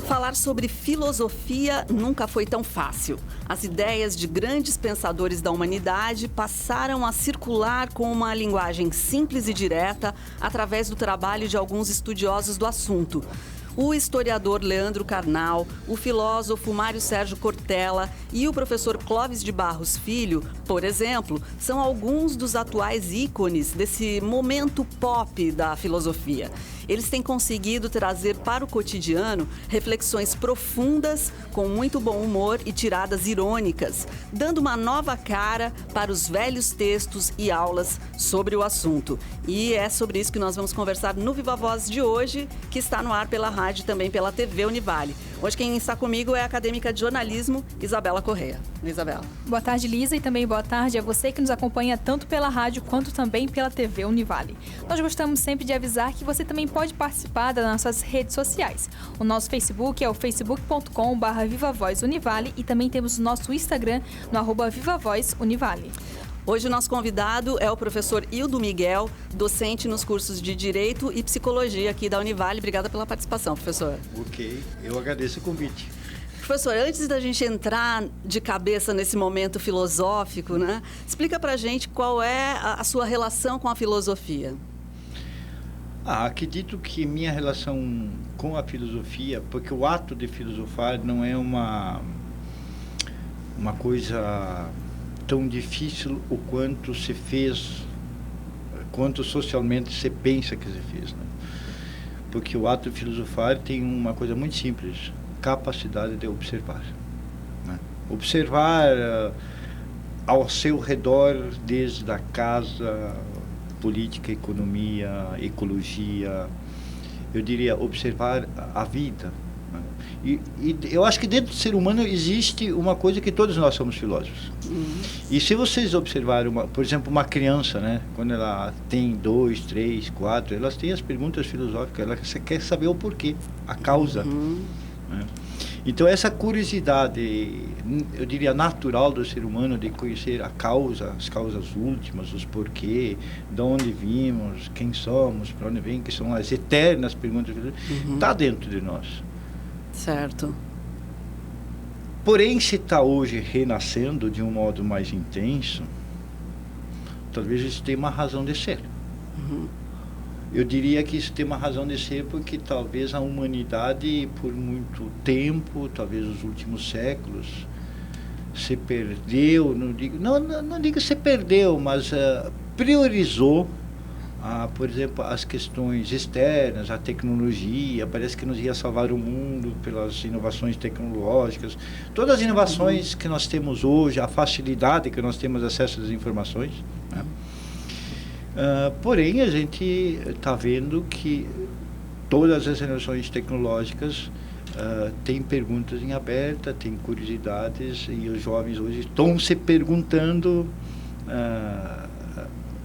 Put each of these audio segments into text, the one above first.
Falar sobre filosofia nunca foi tão fácil. As ideias de grandes pensadores da humanidade passaram a circular com uma linguagem simples e direta através do trabalho de alguns estudiosos do assunto. O historiador Leandro Carnal, o filósofo Mário Sérgio Cortella e o professor Clóvis de Barros Filho, por exemplo, são alguns dos atuais ícones desse momento pop da filosofia. Eles têm conseguido trazer para o cotidiano reflexões profundas, com muito bom humor e tiradas irônicas, dando uma nova cara para os velhos textos e aulas sobre o assunto. E é sobre isso que nós vamos conversar no Viva Voz de hoje, que está no ar pela rádio e também pela TV Univale. Hoje quem está comigo é a acadêmica de jornalismo, Isabela Correia. Isabela. Boa tarde, Lisa, e também boa tarde a você que nos acompanha tanto pela rádio quanto também pela TV Univale. Nós gostamos sempre de avisar que você também pode participar das nossas redes sociais. O nosso Facebook é o facebook.com/VivaVozUnivale e também temos o nosso Instagram no @VivaVozUnivale. Hoje o nosso convidado é o professor Hildo Miguel, docente nos cursos de Direito e Psicologia aqui da Univale. Obrigada pela participação, professor. Ok, eu agradeço o convite. Professor, antes da gente entrar de cabeça nesse momento filosófico, né, explica pra gente qual é a sua relação com a filosofia. Acredito que minha relação com a filosofia, porque o ato de filosofar não é uma coisa tão difícil o quanto se fez, quanto socialmente se pensa que se fez, né? Porque o ato de filosofar tem uma coisa muito simples: capacidade de observar, né? Observar ao seu redor, desde a casa, política, economia, ecologia, eu diria observar a vida, né? E eu acho que dentro do ser humano existe uma coisa que todos nós somos filósofos. E se vocês observarem, por exemplo, uma criança, né, quando ela tem 2, 3, 4, elas têm as perguntas filosóficas, ela quer saber o porquê, a causa. Né? Então essa curiosidade, eu diria natural do ser humano, de conhecer a causa, as causas últimas, os porquê, de onde vimos, quem somos, para onde vem, que são as eternas perguntas, está dentro de nós. Certo. Porém, se está hoje renascendo de um modo mais intenso, talvez isso tenha uma razão de ser. Eu diria que isso tem uma razão de ser porque talvez a humanidade, por muito tempo, talvez os últimos séculos, se perdeu, não digo se perdeu, mas priorizou, por exemplo, as questões externas, a tecnologia. Parece que nos ia salvar o mundo pelas inovações tecnológicas. Todas as inovações que nós temos hoje, a facilidade que nós temos acesso às informações, né? Porém, a gente está vendo que todas as inovações tecnológicas têm perguntas em aberta, têm curiosidades, e os jovens hoje estão se perguntando,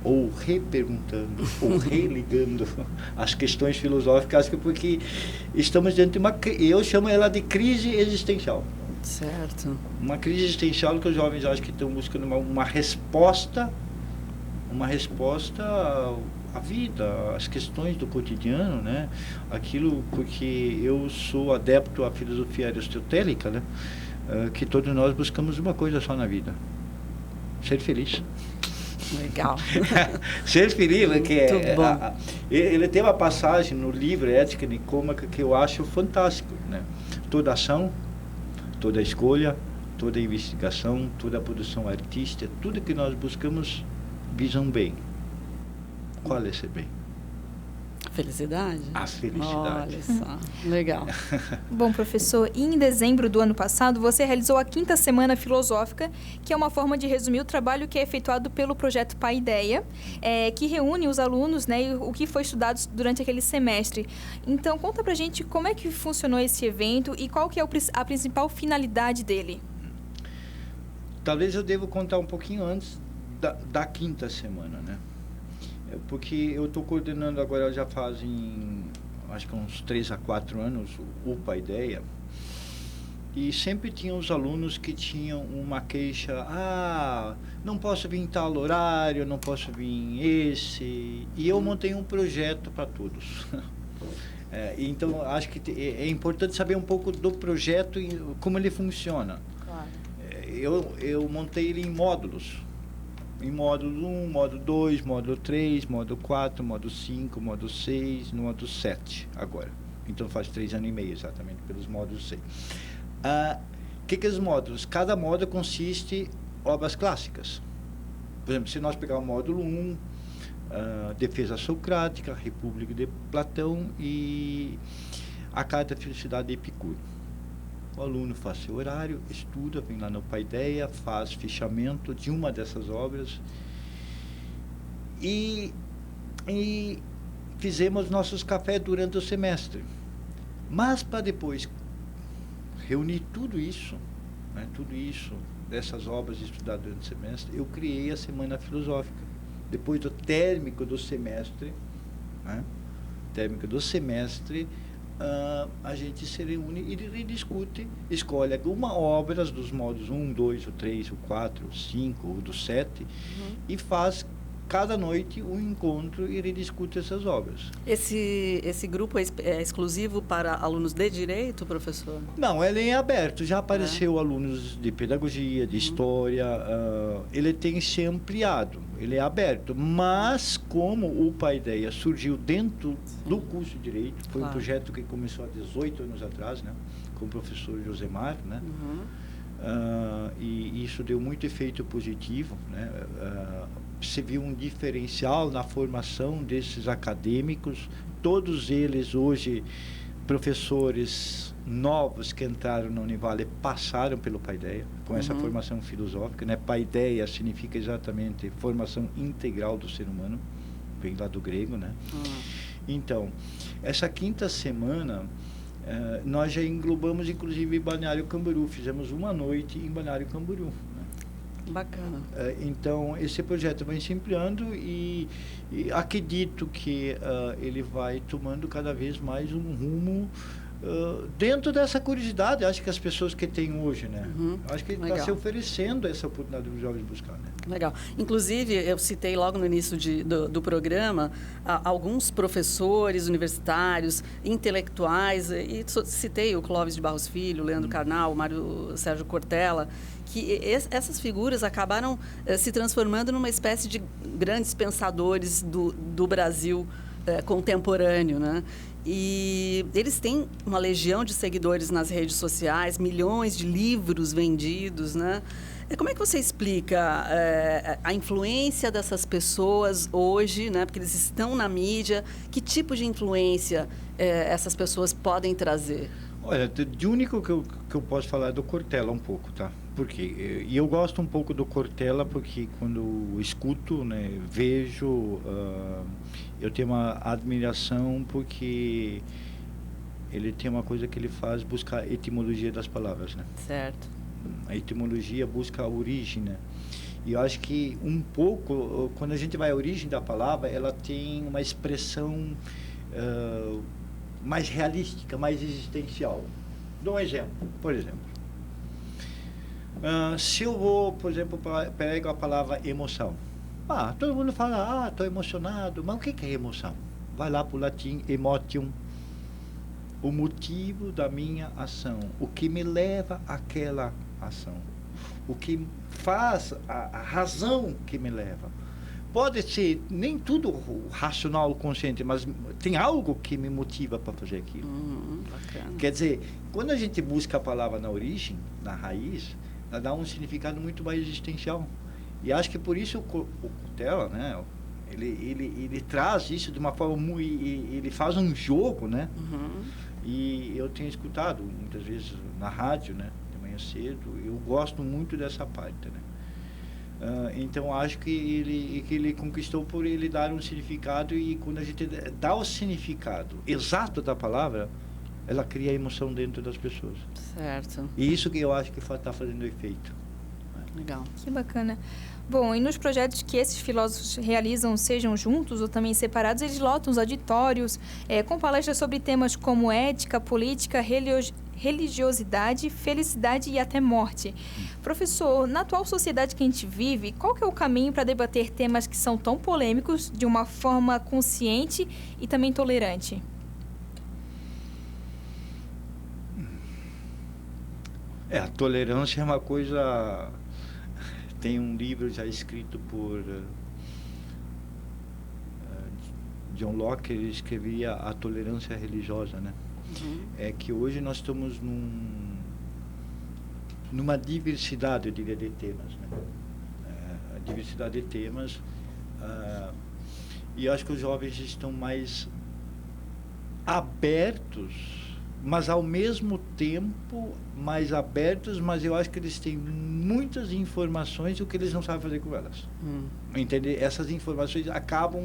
ou reperguntando, ou religando as questões filosóficas, porque estamos diante de uma, eu chamo ela de crise existencial. Certo. Uma crise existencial que os jovens acham que estão buscando uma resposta à vida, às questões do cotidiano, né? Aquilo, porque eu sou adepto à filosofia aristotélica, né? Que todos nós buscamos uma coisa só na vida: ser feliz. Legal. Ser feliz, que ele tem uma passagem no livro Ética Nicômaca que eu acho fantástico, né? Toda ação, toda escolha, toda investigação, toda produção artística, tudo que nós buscamos visa um bem. Qual é esse bem? Felicidade? A felicidade. Olha só, legal. Bom, professor, em dezembro do ano passado, você realizou a 5ª Semana Filosófica, que é uma forma de resumir o trabalho que é efetuado pelo projeto Paideia, que reúne os alunos, né, e o que foi estudado durante aquele semestre. Então, conta pra gente como é que funcionou esse evento e qual que é a principal finalidade dele. Talvez eu devo contar um pouquinho antes da 5ª semana, né? Porque eu estou coordenando agora, já fazem acho que uns 3 a 4 anos, o Paideia. E sempre tinha os alunos que tinham uma queixa, não posso vir em tal horário, não posso vir em esse. E eu montei um projeto para todos. Então, acho que é importante saber um pouco do projeto e como ele funciona. Claro. Eu montei ele em módulos. Em módulo 1, módulo 2, módulo 3, módulo 4, módulo 5, módulo 6, no módulo 7 agora. Então faz 3 anos e meio exatamente pelos módulos 6. Que os módulos? Cada módulo consiste em obras clássicas. Por exemplo, se nós pegar o módulo 1, Defesa Socrática, República de Platão e a Carta da Felicidade de Epicuro. O aluno faz seu horário, estuda, vem lá no Paideia, faz fichamento de uma dessas obras e fizemos nossos cafés durante o semestre. Mas para depois reunir tudo isso dessas obras estudadas durante o semestre, eu criei a Semana Filosófica. Depois do térmico do semestre, a gente se reúne e rediscute, escolhe alguma obra dos módulos 1, 2, 3, 4, 5, do 7, e faz cada noite um encontro e rediscute essas obras. Esse grupo é exclusivo para alunos de direito, professor? Não, ele é aberto. Já apareceu alunos de pedagogia, de história. Ele tem se ampliado. Ele é aberto. Mas como o Paideia surgiu dentro do curso de direito, foi um projeto que começou há 18 anos atrás, né, com o professor Josemar, né? E isso deu muito efeito positivo, né? Se viu um diferencial na formação desses acadêmicos, todos eles hoje professores novos que entraram na Univale passaram pelo Paideia, com essa formação filosófica, né? Paideia significa exatamente formação integral do ser humano, vem lá do grego, né? Então, essa quinta semana, nós já englobamos inclusive Balneário Camboriú, fizemos uma noite em Balneário Camboriú. Bacana. Então, esse projeto vai se ampliando e acredito que ele vai tomando cada vez mais um rumo dentro dessa curiosidade, acho que as pessoas que têm hoje, né? Acho que está se oferecendo essa oportunidade dos jovens buscar, né? Legal. Inclusive, eu citei logo no início do programa alguns professores universitários, intelectuais, e citei o Clóvis de Barros Filho, o Leandro Carnal, o Mário Sérgio Cortella, que essas figuras acabaram se transformando numa espécie de grandes pensadores do Brasil contemporâneo, né? E eles têm uma legião de seguidores nas redes sociais, milhões de livros vendidos, né? Como é que você explica a influência dessas pessoas hoje, né? Porque eles estão na mídia. Que tipo de influência essas pessoas podem trazer? Olha, de único que eu posso falar é do Cortella um pouco, tá? Por quê? E eu gosto um pouco do Cortella porque quando escuto, né, vejo, eu tenho uma admiração porque ele tem uma coisa que ele faz, buscar a etimologia das palavras, né? Certo. A etimologia busca a origem, né? E eu acho que um pouco, quando a gente vai à origem da palavra, ela tem uma expressão mais realística, mais existencial. Dou um exemplo, por exemplo. Se eu vou, por exemplo, pego a palavra emoção. Todo mundo fala, estou emocionado. Mas o que é emoção? Vai lá para o latim, emotium. O motivo da minha ação. O que me leva àquela ação. O que faz, a razão que me leva. Pode ser nem tudo racional, consciente, mas tem algo que me motiva para fazer aquilo. Bacana. Quer dizer, quando a gente busca a palavra na origem, na raiz, ela dá um significado muito mais existencial. E acho que por isso o Cortella, né, ele traz isso de uma forma muito... Ele faz um jogo, né? E eu tenho escutado muitas vezes na rádio, né, de manhã cedo. Eu gosto muito dessa parte, né? Então acho que ele conquistou por ele dar um significado, e quando a gente dá o significado exato da palavra, ela cria emoção dentro das pessoas. Certo. E isso que eu acho que está fazendo efeito. Legal. Que bacana. Bom, e nos projetos que esses filósofos realizam, sejam juntos ou também separados, eles lotam os auditórios com palestras sobre temas como ética, política, religiosidade, felicidade e até morte. Professor, na atual sociedade que a gente vive, qual que é o caminho para debater temas que são tão polêmicos de uma forma consciente e também tolerante? A tolerância é uma coisa... Tem um livro já escrito por John Locke, ele escrevia A Tolerância Religiosa, né? É que hoje nós estamos numa diversidade, eu diria, de temas, né? A diversidade de temas, e eu acho que os jovens estão mais abertos, mas ao mesmo tempo mais abertos, mas eu acho que eles têm muitas informações e o que eles não sabem fazer com elas. Entende? Essas informações acabam...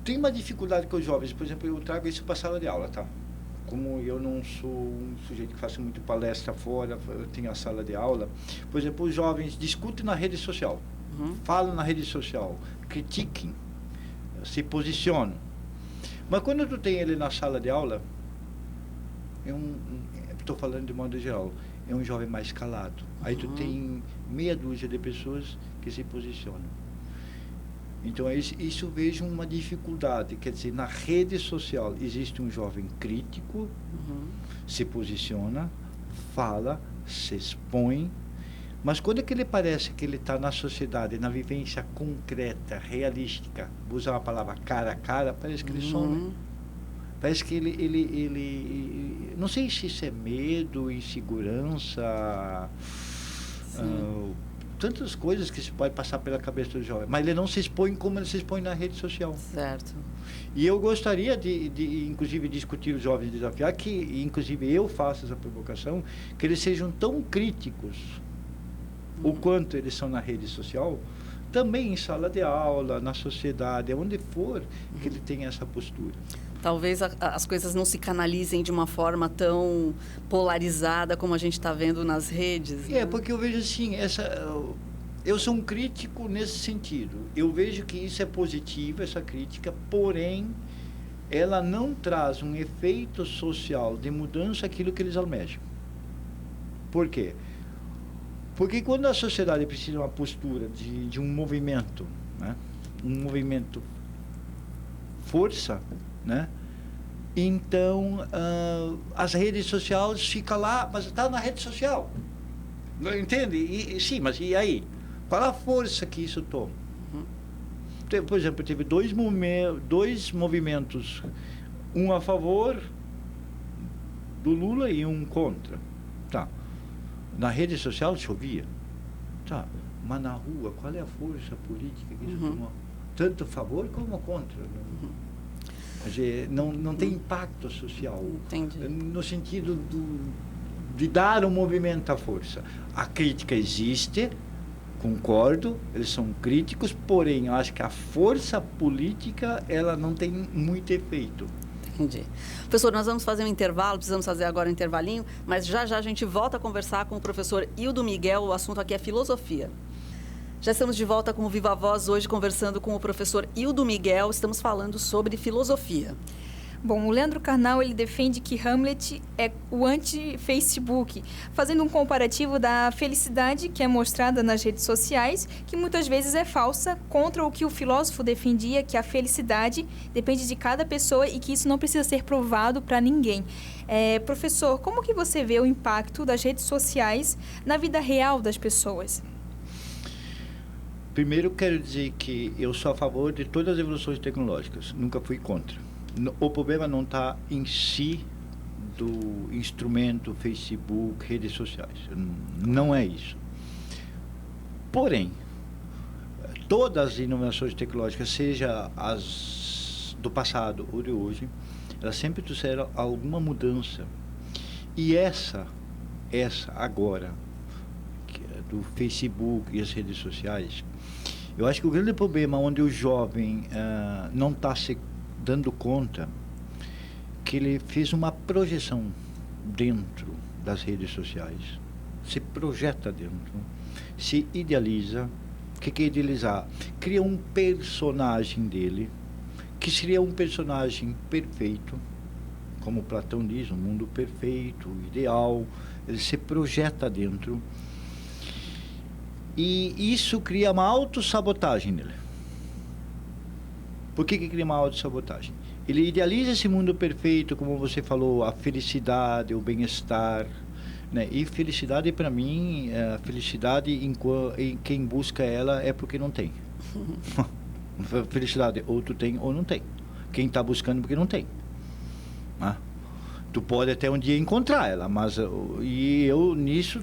tem uma dificuldade com os jovens, por exemplo, eu trago isso para a sala de aula, tá? Como eu não sou um sujeito que faço muito palestra fora, eu tenho a sala de aula. Por exemplo, os jovens discutem na rede social, falam na rede social, critiquem, se posicionam. Mas quando tu tem ele na sala de aula, estou falando de modo geral, é um jovem mais calado. Aí tu tem meia dúzia de pessoas que se posicionam. Então, isso eu vejo uma dificuldade. Quer dizer, na rede social existe um jovem crítico, se posiciona, fala, se expõe, mas quando é que ele parece que ele está na sociedade, na vivência concreta, realística, vou usar uma palavra cara a cara, parece que ele some. Parece que ele não sei se isso é medo, insegurança, tantas coisas que se pode passar pela cabeça do jovem, mas ele não se expõe como ele se expõe na rede social. Certo. E eu gostaria de inclusive, discutir os jovens, desafiar que, inclusive, eu faço essa provocação, que eles sejam tão críticos o quanto eles são na rede social, também em sala de aula, na sociedade, onde for, que ele tenha essa postura. Talvez as coisas não se canalizem de uma forma tão polarizada como a gente está vendo nas redes. Né? Porque eu vejo assim, eu sou um crítico nesse sentido. Eu vejo que isso é positivo, essa crítica, porém, ela não traz um efeito social de mudança aquilo que eles almejam. Por quê? Porque quando a sociedade precisa de uma postura, de um movimento, né? Um movimento força, né? Então, as redes sociais ficam lá, mas está na rede social. Entende? Sim, mas e aí? Qual a força que isso toma? Por exemplo, teve dois movimentos, um a favor do Lula e um contra. Tá. Na rede social chovia. Tá. Mas na rua, qual é a força política que isso tomou? Tanto a favor como contra. Não tem impacto social. Entendi. No sentido de dar ao movimento a força. A crítica existe, concordo, eles são críticos, porém, eu acho que a força política, ela não tem muito efeito. Entendi. Professor, nós vamos fazer um intervalo, precisamos fazer agora um intervalinho, mas já a gente volta a conversar com o professor Hildo Miguel, o assunto aqui é filosofia. Já estamos de volta com o Viva Voz, hoje conversando com o professor Hildo Miguel, estamos falando sobre filosofia. Bom, o Leandro Carnal, ele defende que Hamlet é o anti-Facebook, fazendo um comparativo da felicidade que é mostrada nas redes sociais, que muitas vezes é falsa, contra o que o filósofo defendia, que a felicidade depende de cada pessoa e que isso não precisa ser provado para ninguém. Professor, como que você vê o impacto das redes sociais na vida real das pessoas? Primeiro, quero dizer que eu sou a favor de todas as evoluções tecnológicas, nunca fui contra. O problema não está em si do instrumento Facebook, redes sociais. Não é isso. Porém, todas as inovações tecnológicas, seja as do passado ou de hoje, elas sempre trouxeram alguma mudança. E essa agora, do Facebook e as redes sociais, eu acho que o grande problema onde o jovem não está se dando conta que ele fez uma projeção dentro das redes sociais, se projeta dentro, se idealiza. O que é idealizar? Cria um personagem dele, que seria um personagem perfeito, como Platão diz, um mundo perfeito, ideal. Ele se projeta dentro. E isso cria uma autossabotagem nele. Por que cria uma autossabotagem? Ele idealiza esse mundo perfeito, como você falou, a felicidade, o bem-estar, né? E felicidade, para mim, a felicidade em quem busca ela é porque não tem. Felicidade ou tu tem ou não tem. Quem está buscando porque não tem. Ah, tu pode até um dia encontrar ela, mas e eu nisso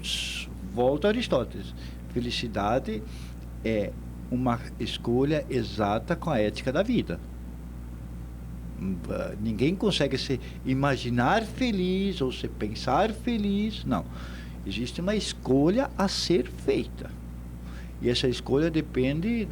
volto a Aristóteles. Felicidade é uma escolha exata com a ética da vida. Ninguém consegue se imaginar feliz ou se pensar feliz. Não. Existe uma escolha a ser feita. E essa escolha depende...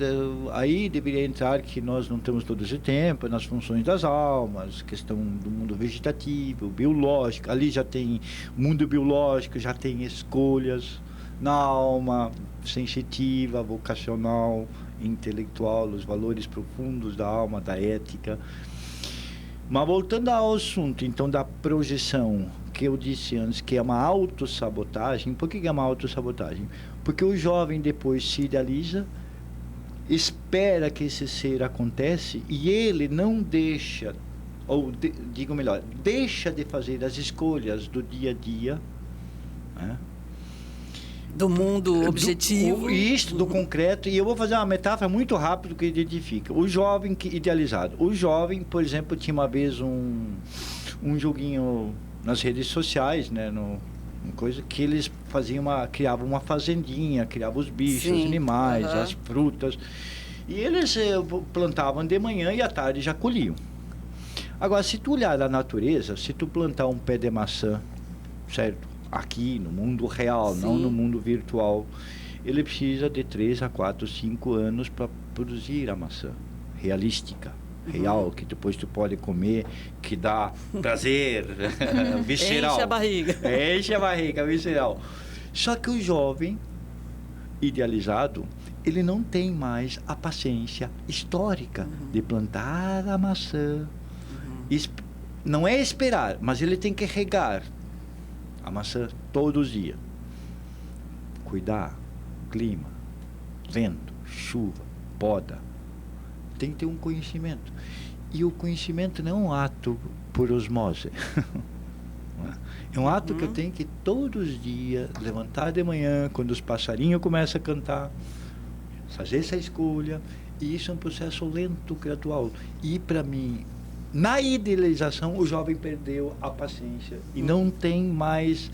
aí deveria entrar que nós não temos todo esse tempo, nas funções das almas, questão do mundo vegetativo, biológico. Ali já tem mundo biológico, já tem escolhas na alma, sensitiva, vocacional, intelectual, os valores profundos da alma, da ética. Mas voltando ao assunto, então, da projeção, que eu disse antes, que é uma autossabotagem. Por que é uma autossabotagem? Porque o jovem depois se idealiza, espera que esse ser acontece e ele não deixa, ou digo melhor, deixa de fazer as escolhas do dia a dia, né? Do mundo objetivo. Isto, do concreto. E eu vou fazer uma metáfora muito rápida que identifica. O jovem idealizado. O jovem, por exemplo, tinha uma vez um joguinho nas redes sociais, né? Uma coisa que eles criavam uma fazendinha, criavam os bichos, Sim, os animais, as frutas. E eles plantavam de manhã e à tarde já colhiam. Agora, se tu olhar a natureza, se tu plantar um pé de maçã, certo? Aqui, no mundo real, não no mundo virtual, ele precisa de 3 a 4, 5 anos para produzir a maçã realística, real, que depois tu pode comer, que dá prazer, visceral. Enche a barriga. Enche a barriga, visceral. Só que o jovem idealizado, ele não tem mais a paciência histórica de plantar a maçã. Não é esperar, mas ele tem que regar a maçã todos os dias. Cuidar, clima, vento, chuva, poda. Tem que ter um conhecimento. E o conhecimento não é um ato por osmose. É um ato que eu tenho que todos os dias levantar de manhã, quando os passarinhos começam a cantar, fazer essa escolha. E isso é um processo lento, gradual. E para mim, na idealização, o jovem perdeu a paciência e não tem mais,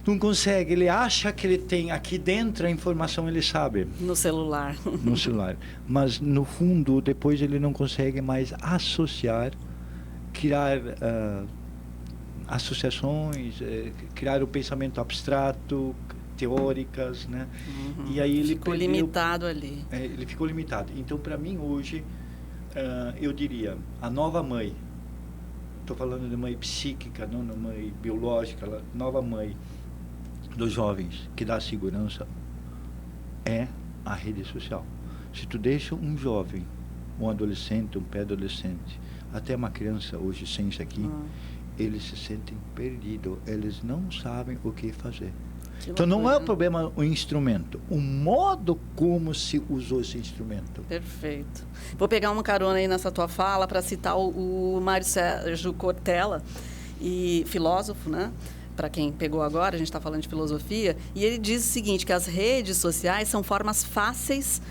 não consegue. Ele acha que ele tem aqui dentro a informação, ele sabe. No celular. No celular. Mas, no fundo, depois ele não consegue mais associar, criar associações, criar o pensamento abstrato, teóricas, né? E aí ele ficou limitado ali. Ele ficou limitado. Então, para mim, hoje... eu diria, a nova mãe, estou falando de mãe psíquica, não de mãe biológica, nova mãe dos jovens, que dá segurança, é a rede social. Se tu deixa um jovem, um adolescente, um pré-adolescente, até uma criança hoje sem isso aqui, eles se sentem perdidos, eles não sabem o que fazer. Então não é o problema o instrumento, o modo como se usou esse instrumento. Perfeito. Vou pegar uma carona aí nessa tua fala para citar o Mário Sérgio Cortella, filósofo, né? Para quem pegou agora, a gente está falando de filosofia, e ele diz o seguinte, que as redes sociais são formas fáceis,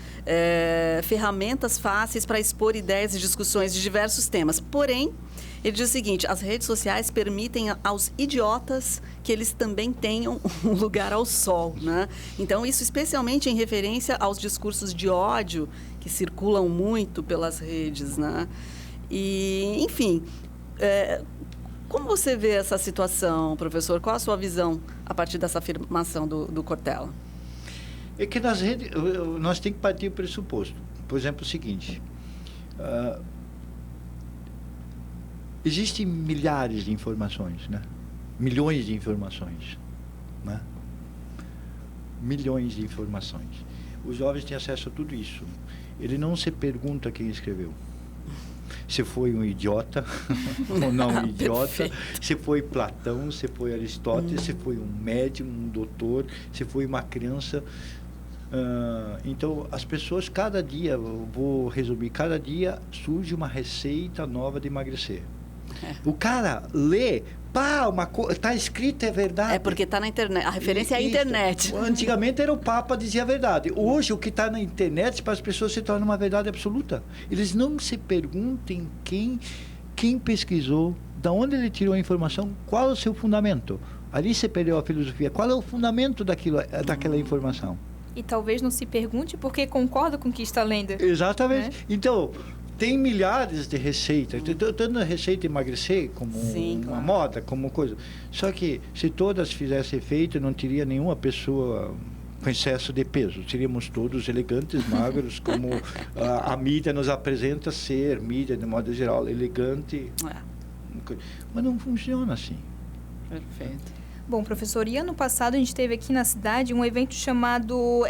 ferramentas fáceis para expor ideias e discussões de diversos temas. Porém, ele diz o seguinte, as redes sociais permitem aos idiotas que eles também tenham um lugar ao sol, né? Então, isso especialmente em referência aos discursos de ódio que circulam muito pelas redes, né? E, enfim, como você vê essa situação, professor? Qual a sua visão a partir dessa afirmação do Cortella? É que nas redes, nós temos que partir do pressuposto. Por exemplo, o seguinte... existem milhares de informações, né? Milhões de informações, né? milhões de informações. Os jovens têm acesso a tudo isso. Ele não se pergunta quem escreveu. Se foi um idiota ou não um idiota, se foi Platão, se foi Aristóteles, se foi um médium, um doutor, se foi uma criança. Então, as pessoas, cada dia, vou resumir, cada dia surge uma receita nova de emagrecer. O cara lê, está escrito, é verdade. É porque está na internet, a referência é a internet. Antigamente era o Papa dizia a verdade. Hoje, o que está na internet, para as pessoas se torna uma verdade absoluta. Eles não se perguntem quem pesquisou, de onde ele tirou a informação, qual é o seu fundamento. Ali se perdeu a filosofia. Qual é o fundamento daquela informação? E talvez não se pergunte porque concorda com o que está lendo. Exatamente. Né? Então, tem milhares de receitas. Tanto a receita de emagrecer como uma moda, como coisa. Só que se todas fizessem efeito, não teria nenhuma pessoa com excesso de peso. Seríamos todos elegantes, magros, como a mídia nos apresenta ser, mídia de modo geral, elegante. Mas não funciona assim. Perfeito. Bom, professor, e ano passado a gente teve aqui na cidade um evento chamado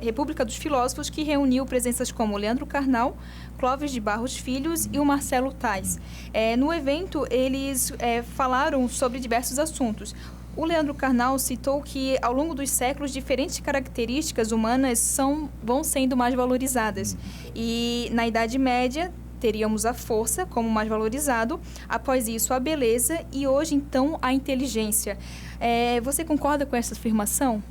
República dos Filósofos, que reuniu presenças como Leandro Carnal, Clóvis de Barros Filhos e o Marcelo Tais. No evento, eles falaram sobre diversos assuntos. O Leandro Carnal citou que, ao longo dos séculos, diferentes características humanas vão sendo mais valorizadas. E, na Idade Média, teríamos a força como mais valorizado, após isso a beleza e hoje, então, a inteligência. Você concorda com essa afirmação?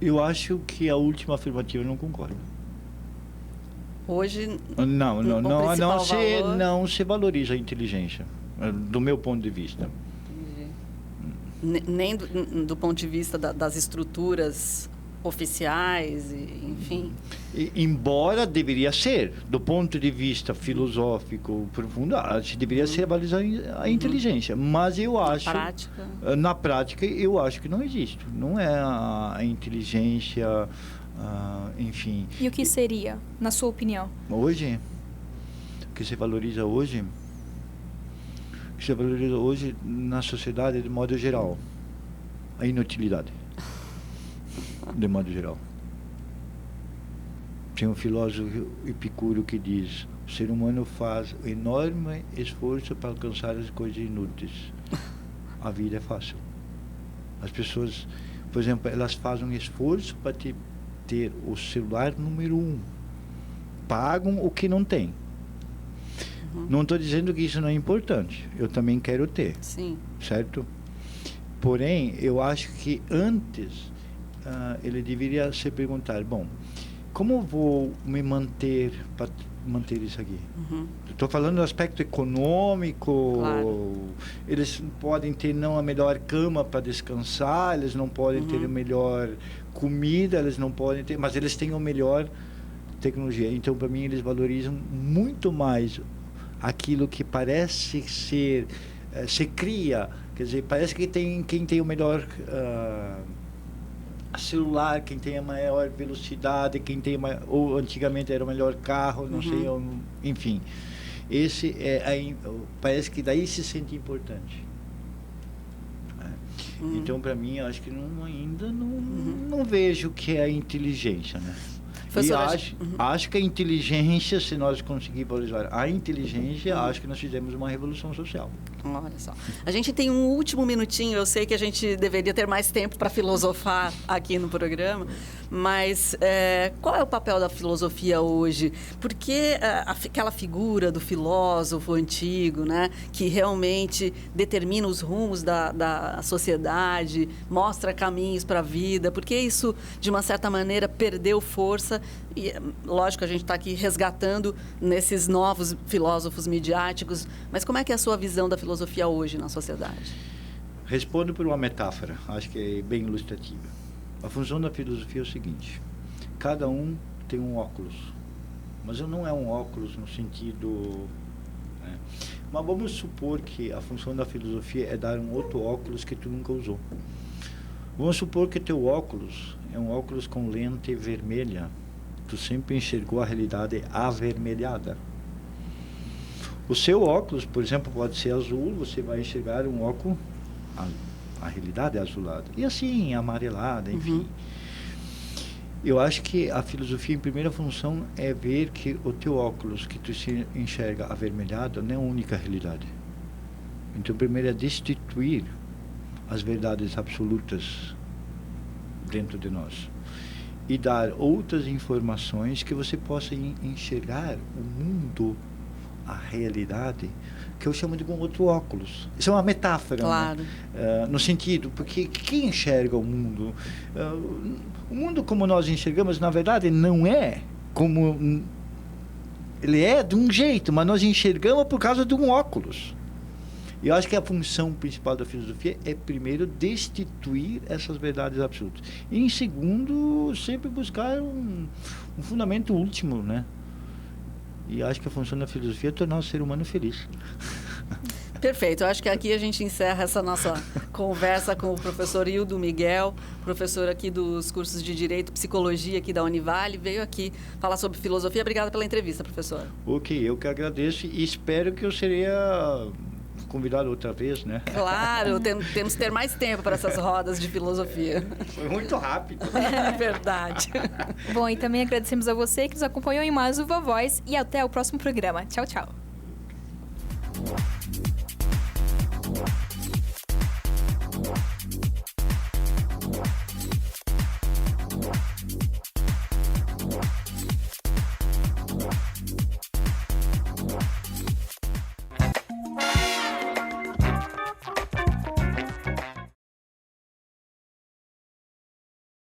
Eu acho que a última afirmativa eu não concordo. Hoje, não se valoriza a inteligência, do meu ponto de vista. Nem do ponto de vista das estruturas oficiais, enfim. Embora deveria ser, do ponto de vista filosófico profundo, deveria ser valorizar a inteligência. Mas eu acho, na prática, eu acho que não existe. Não é a inteligência, enfim. E o que seria, na sua opinião? Hoje, o que se valoriza hoje, na sociedade, de modo geral, a inutilidade. De modo geral. Tem um filósofo Epicuro que diz: o ser humano faz enorme esforço para alcançar as coisas inúteis. A vida é fácil. As pessoas, por exemplo, elas fazem um esforço para ter o celular número 1. Pagam o que não tem. Não estou dizendo que isso não é importante. Eu também quero ter. Sim. Certo? Porém, eu acho que antes ele deveria se perguntar: bom, como vou me manter para manter isso aqui? Estou falando do aspecto econômico. Claro. Eles podem ter não a melhor cama para descansar, eles não podem ter a melhor comida, eles não podem ter, mas eles têm a melhor tecnologia. Então, para mim, eles valorizam muito mais aquilo que parece ser, se cria, quer dizer, parece que quem tem o melhor celular, quem tem a maior velocidade, quem tem ou antigamente era o melhor carro, não sei, enfim. Esse parece que daí se sente importante. Então, para mim, acho que ainda não vejo o que é a inteligência, né? E acho que a inteligência, se nós conseguirmos valorizar a inteligência, acho que nós fizemos uma revolução social. Olha só. A gente tem um último minutinho, eu sei que a gente deveria ter mais tempo para filosofar aqui no programa, mas qual é o papel da filosofia hoje? Porque aquela figura do filósofo antigo, né, que realmente determina os rumos da sociedade, mostra caminhos para a vida, porque isso, de uma certa maneira, perdeu força. E, lógico, a gente está aqui resgatando nesses novos filósofos midiáticos, mas como é que é a sua visão da filosofia hoje na sociedade? Respondo por uma metáfora, acho que é bem ilustrativa. A função da filosofia é o seguinte: cada um tem um óculos, mas não é um óculos no sentido... Mas vamos supor que a função da filosofia é dar um outro óculos que tu nunca usou. Vamos supor que teu óculos é um óculos com lente vermelha. Tu sempre enxergou a realidade avermelhada. O seu óculos, por exemplo, pode ser azul, você vai enxergar um óculos, a realidade é azulada. E assim, amarelada, enfim. Eu acho que a filosofia, em primeira função, é ver que o teu óculos, que tu se enxerga avermelhado, não é a única realidade. Então, primeiro é destituir as verdades absolutas dentro de nós e dar outras informações que você possa enxergar o mundo, a realidade, que eu chamo de um outro óculos. Isso é uma metáfora, claro, né? No sentido, porque quem enxerga o mundo? O mundo como nós enxergamos, na verdade, não é como... Ele é de um jeito, mas nós enxergamos por causa de um óculos. E eu acho que a função principal da filosofia é, primeiro, destituir essas verdades absolutas. E, em segundo, sempre buscar um fundamento último, né? E acho que a função da filosofia é tornar o ser humano feliz. Perfeito. Eu acho que aqui a gente encerra essa nossa conversa com o professor Hildo Miguel, professor aqui dos cursos de Direito e Psicologia aqui da Univale. Veio aqui falar sobre filosofia. Obrigada pela entrevista, professor. Ok, eu que agradeço e espero que eu seria convidado outra vez, né? Claro, temos que ter mais tempo para essas rodas de filosofia. Foi muito rápido. É verdade. Bom, e também agradecemos a você que nos acompanhou em mais o Voz e até o próximo programa. Tchau, tchau.